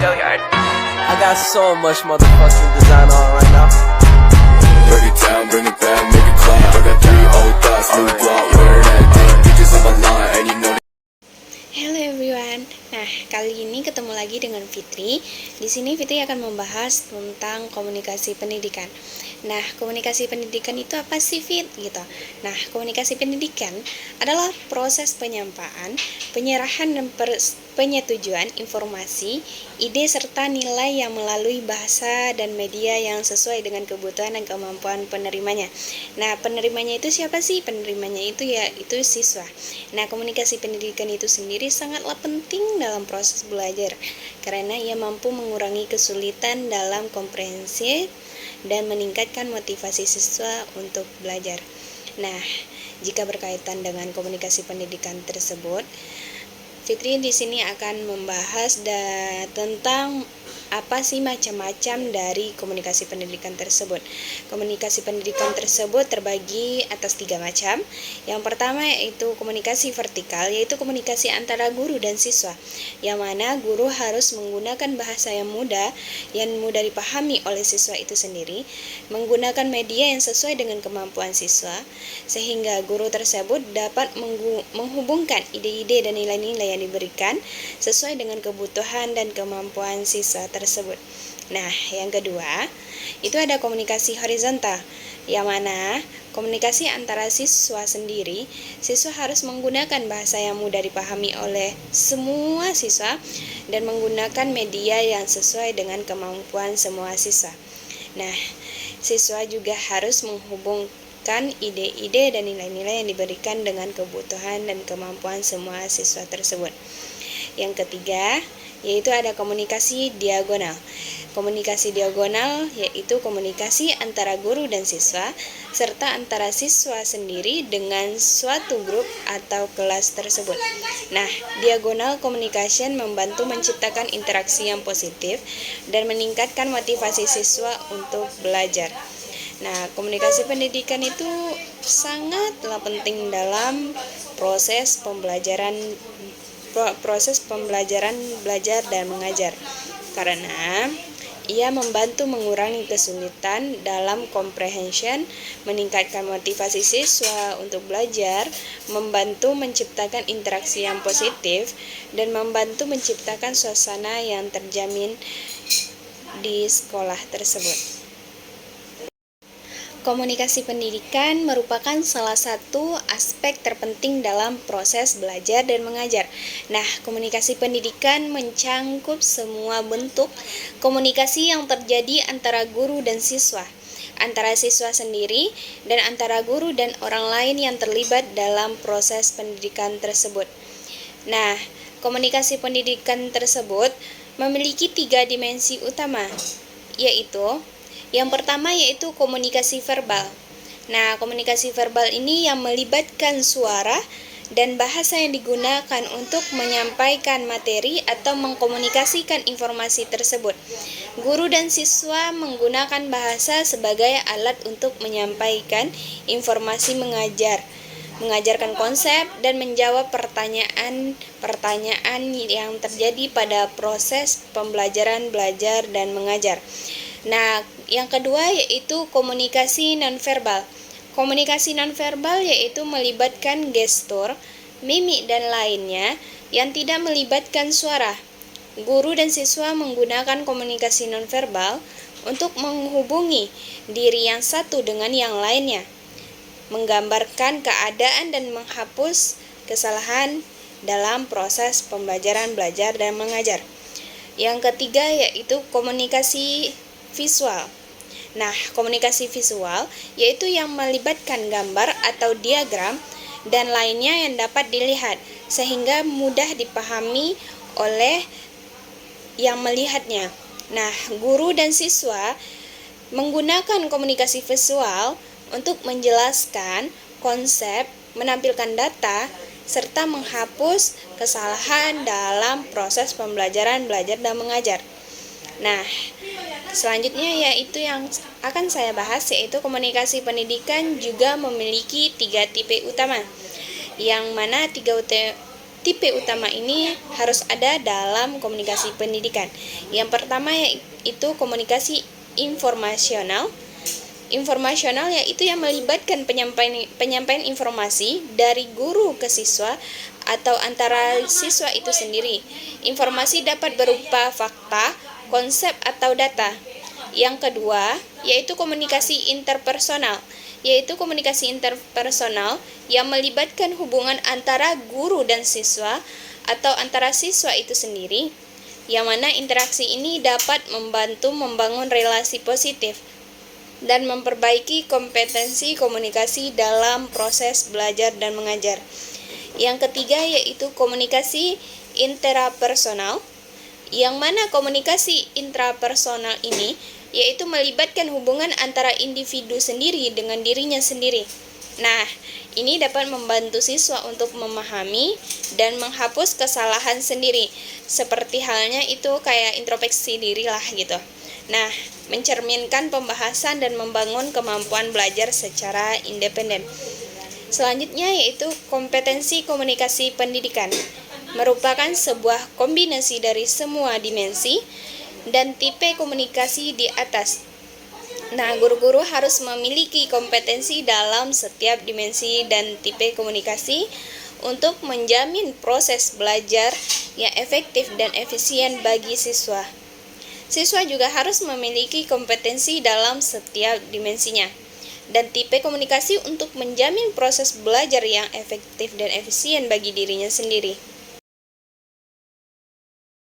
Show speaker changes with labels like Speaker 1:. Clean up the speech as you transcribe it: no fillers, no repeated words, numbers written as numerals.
Speaker 1: I got so much motherfucking design on right now.
Speaker 2: Break it down, bring it back, make it clap. I got 3 old thoughts, new guap, wear that thing. Bitches on my line, and you know.
Speaker 3: Hello everyone. Nah, kali ini ketemu lagi dengan Fitri. Di sini Fitri akan membahas tentang komunikasi pendidikan. Nah, komunikasi pendidikan itu apa sih, Fit? Gitu. Nah, komunikasi pendidikan adalah proses penyampaian, penyerahan dan penyetujuan informasi, ide serta nilai yang melalui bahasa dan media yang sesuai dengan kebutuhan dan kemampuan penerimanya. Nah, penerimanya itu siapa sih? Penerimanya itu yaitu siswa. Nah, komunikasi pendidikan itu sendiri sangatlah penting dalam proses belajar karena ia mampu mengurangi kesulitan dalam komprehensi dan meningkatkan motivasi siswa untuk belajar. Nah, jika berkaitan dengan komunikasi pendidikan tersebut, Fitri di sini akan membahas tentang apa sih macam-macam dari komunikasi pendidikan tersebut. Komunikasi pendidikan tersebut terbagi atas 3 macam. Yang pertama yaitu komunikasi vertikal, yaitu komunikasi antara guru dan siswa, yang mana guru harus menggunakan bahasa yang mudah dipahami oleh siswa itu sendiri, menggunakan media yang sesuai dengan kemampuan siswa, sehingga guru tersebut dapat menghubungkan ide-ide dan nilai-nilai yang diberikan sesuai dengan kebutuhan dan kemampuan siswa tersebut. Nah, yang kedua, itu ada komunikasi horizontal, yang mana komunikasi antara siswa sendiri, siswa harus menggunakan bahasa yang mudah dipahami oleh semua siswa dan menggunakan media yang sesuai dengan kemampuan semua siswa. Nah, siswa juga harus menghubungkan ide-ide dan nilai-nilai yang diberikan dengan kebutuhan dan kemampuan semua siswa tersebut. Yang ketiga, yaitu ada komunikasi diagonal. Komunikasi diagonal yaitu komunikasi antara guru dan siswa, serta antara siswa sendiri dengan suatu grup atau kelas tersebut. Nah, diagonal communication membantu menciptakan interaksi yang positif dan meningkatkan motivasi siswa untuk belajar. Nah, komunikasi pendidikan itu sangatlah penting dalam proses pembelajaran, belajar dan mengajar, karena ia membantu mengurangi kesulitan dalam comprehension, meningkatkan motivasi siswa untuk belajar, membantu menciptakan interaksi yang positif, dan membantu menciptakan suasana yang terjamin di sekolah tersebut. Komunikasi pendidikan merupakan salah satu aspek terpenting dalam proses belajar dan mengajar. Nah, komunikasi pendidikan mencangkup semua bentuk komunikasi yang terjadi antara guru dan siswa, antara siswa sendiri, dan antara guru dan orang lain yang terlibat dalam proses pendidikan tersebut. Nah, komunikasi pendidikan tersebut memiliki 3 dimensi utama, yaitu yang pertama yaitu komunikasi verbal. Nah, komunikasi verbal ini yang melibatkan suara dan bahasa yang digunakan untuk menyampaikan materi atau mengkomunikasikan informasi tersebut. Guru dan siswa menggunakan bahasa sebagai alat untuk menyampaikan informasi, mengajarkan konsep, dan menjawab pertanyaan yang terjadi pada proses pembelajaran, belajar, dan mengajar. Nah, yang kedua yaitu komunikasi nonverbal. Komunikasi nonverbal yaitu melibatkan gestur, mimik, dan lainnya yang tidak melibatkan suara. Guru dan siswa menggunakan komunikasi nonverbal untuk menghubungi diri yang satu dengan yang lainnya, menggambarkan keadaan dan menghapus kesalahan dalam proses pembelajaran, belajar, dan mengajar. Yang ketiga yaitu komunikasi visual. Nah, komunikasi visual yaitu yang melibatkan gambar atau diagram dan lainnya yang dapat dilihat sehingga mudah dipahami oleh yang melihatnya. Nah, guru dan siswa menggunakan komunikasi visual untuk menjelaskan konsep, menampilkan data, serta menghapus kesalahan dalam proses pembelajaran, belajar, dan mengajar. Nah, selanjutnya yaitu yang akan saya bahas yaitu komunikasi pendidikan juga memiliki 3 tipe utama, yang mana tipe utama ini harus ada dalam komunikasi pendidikan. Yang pertama yaitu komunikasi informasional. Informasional yaitu yang melibatkan penyampaian informasi dari guru ke siswa atau antara siswa itu sendiri. Informasi dapat berupa fakta, konsep atau data. Yang kedua yaitu komunikasi interpersonal, yaitu komunikasi interpersonal yang melibatkan hubungan antara guru dan siswa atau antara siswa itu sendiri, yang mana interaksi ini dapat membantu membangun relasi positif dan memperbaiki kompetensi komunikasi dalam proses belajar dan mengajar. Yang ketiga yaitu komunikasi intrapersonal, yang mana komunikasi intrapersonal ini yaitu melibatkan hubungan antara individu sendiri dengan dirinya sendiri. Nah, ini dapat membantu siswa untuk memahami dan menghapus kesalahan sendiri, seperti halnya itu kayak introspeksi diri lah gitu. Nah, mencerminkan pembahasan dan membangun kemampuan belajar secara independen. Selanjutnya yaitu kompetensi komunikasi pendidikan, merupakan sebuah kombinasi dari semua dimensi dan tipe komunikasi di atas. Nah, guru-guru harus memiliki kompetensi dalam setiap dimensi dan tipe komunikasi untuk menjamin proses belajar yang efektif dan efisien bagi siswa. Siswa juga harus memiliki kompetensi dalam setiap dimensinya dan tipe komunikasi untuk menjamin proses belajar yang efektif dan efisien bagi dirinya sendiri.